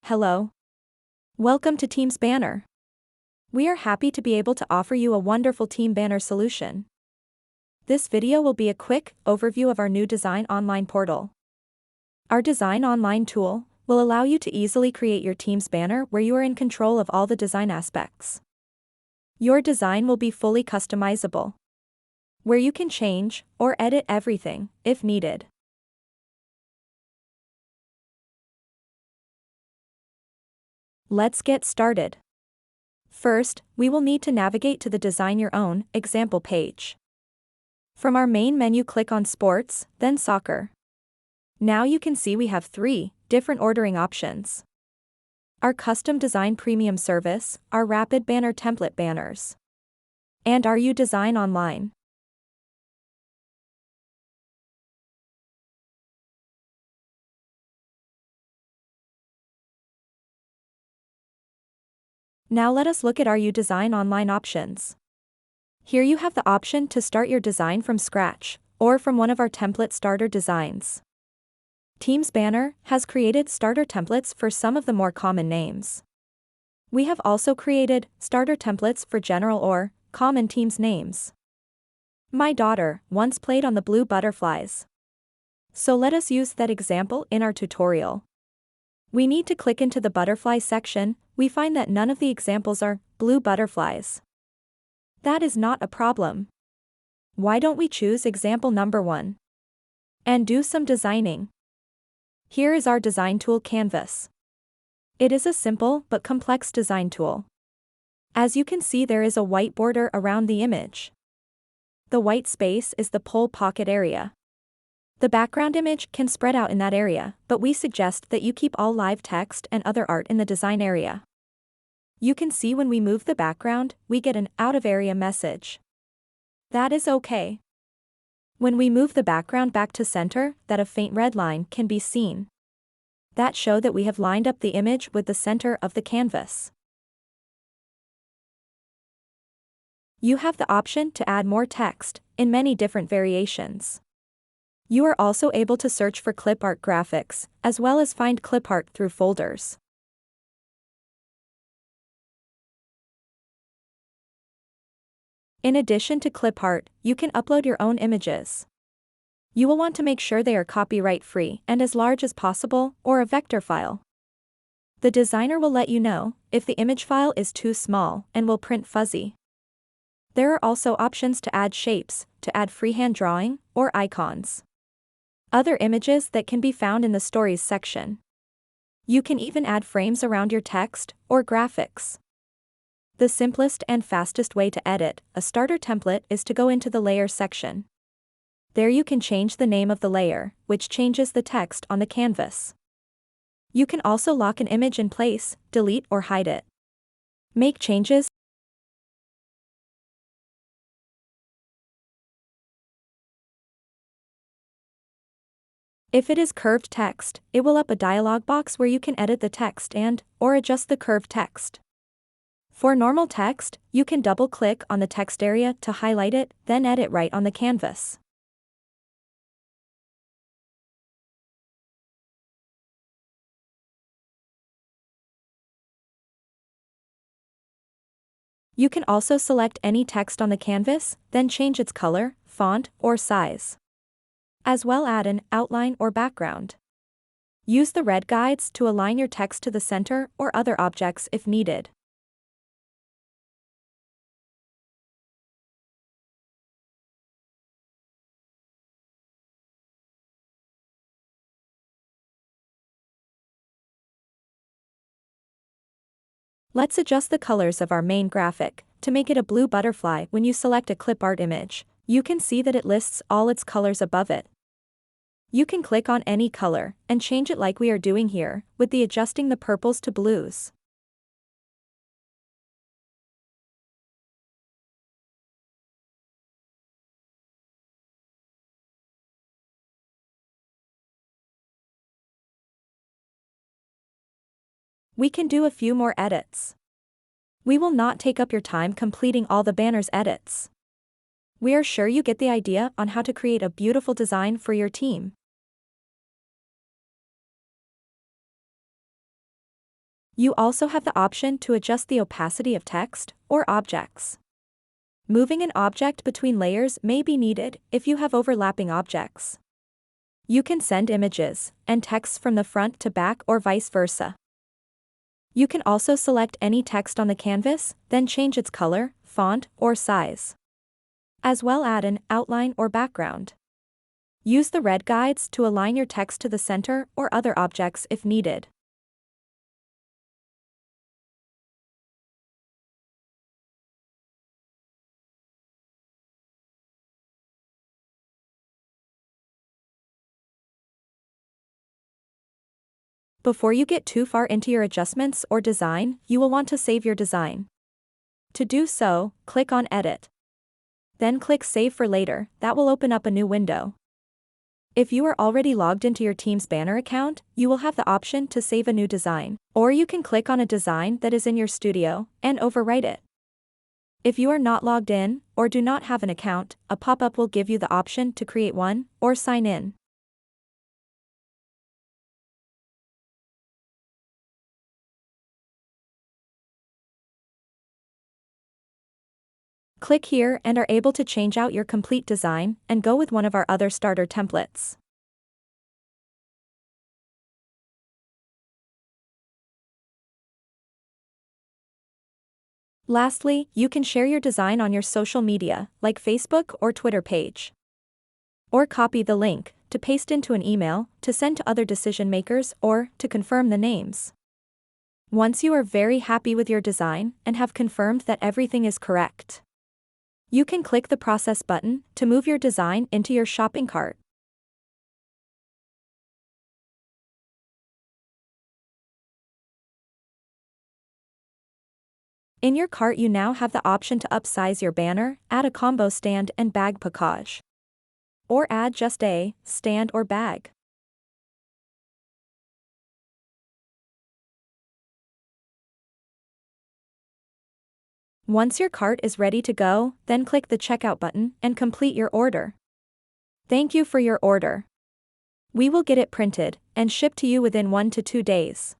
Hello. Welcome to TeamsBanner. We are happy to be able to offer you a wonderful TeamsBanner solution. This video will be a quick overview of our new Design Online portal. Our Design Online tool will allow you to easily create your TeamsBanner where you are in control of all the design aspects. Your design will be fully customizable, where you can change or edit everything if needed. Let's get started. First, we will need to navigate to the Design Your Own example page. From our main menu, click on Sports, then Soccer. Now you can see we have 3 different ordering options: our Custom Design Premium service, our Rapid Banner Template banners, and our Design Online. Now let us look at our Design Online options. Here you have the option to start your design from scratch, or from one of our template starter designs. TeamsBanner has created starter templates for some of the more common names. We have also created starter templates for general or common Teams names. My daughter once played on the blue butterflies, so let us use that example in our tutorial. We need to click into the butterfly section. We find that none of the examples are blue butterflies. That is not a problem. Why don't we choose example number 1 and do some designing? Here is our design tool, Canvas. It is a simple but complex design tool. As you can see, there is a white border around the image. The white space is the pole pocket area. The background image can spread out in that area, but we suggest that you keep all live text and other art in the design area. You can see when we move the background, we get an out of area message. That is okay. When we move the background back to center, that a faint red line can be seen. That shows that we have lined up the image with the center of the canvas. You have the option to add more text in many different variations. You are also able to search for clip art graphics, as well as find clip art through folders. In addition to clip art, you can upload your own images. You will want to make sure they are copyright-free and as large as possible, or a vector file. The designer will let you know if the image file is too small and will print fuzzy. There are also options to add shapes, to add freehand drawing, or icons. Other images that can be found in the Stories section. You can even add frames around your text or graphics. The simplest and fastest way to edit a starter template is to go into the Layer section. There you can change the name of the layer, which changes the text on the canvas. You can also lock an image in place, delete or hide it. Make changes. If it is curved text, it will up a dialog box where you can edit the text or adjust the curved text. For normal text, you can double-click on the text area to highlight it, then edit right on the canvas. You can also select any text on the canvas, then change its color, font, or size. As well, add an outline or background. Use the red guides to align your text to the center or other objects if needed. Let's adjust the colors of our main graphic to make it a blue butterfly. When you select a clip art image, you can see that it lists all its colors above it. You can click on any color and change it like we are doing here, with the adjusting the purples to blues. We can do a few more edits. We will not take up your time completing all the banner's edits. We are sure you get the idea on how to create a beautiful design for your team. You also have the option to adjust the opacity of text or objects. Moving an object between layers may be needed if you have overlapping objects. You can send images and texts from the front to back or vice versa. You can also select any text on the canvas, then change its color, font, or size. As well add an outline or background. Use the red guides to align your text to the center or other objects if needed. Before you get too far into your adjustments or design, you will want to save your design. To do so, click on Edit. Then click Save for later. That will open up a new window. If you are already logged into your TeamsBanner account, you will have the option to save a new design, or you can click on a design that is in your studio and overwrite it. If you are not logged in or do not have an account, a pop-up will give you the option to create one or sign in. Click here and are able to change out your complete design and go with one of our other starter templates. Lastly, you can share your design on your social media, like Facebook or Twitter page. Or copy the link to paste into an email to send to other decision makers or to confirm the names. Once you are very happy with your design and have confirmed that everything is correct, you can click the Process button to move your design into your shopping cart. In your cart you now have the option to upsize your banner, add a combo stand and bag package, or add just a stand or bag. Once your cart is ready to go, then click the Checkout button and complete your order. Thank you for your order. We will get it printed and shipped to you within 1 to 2 days.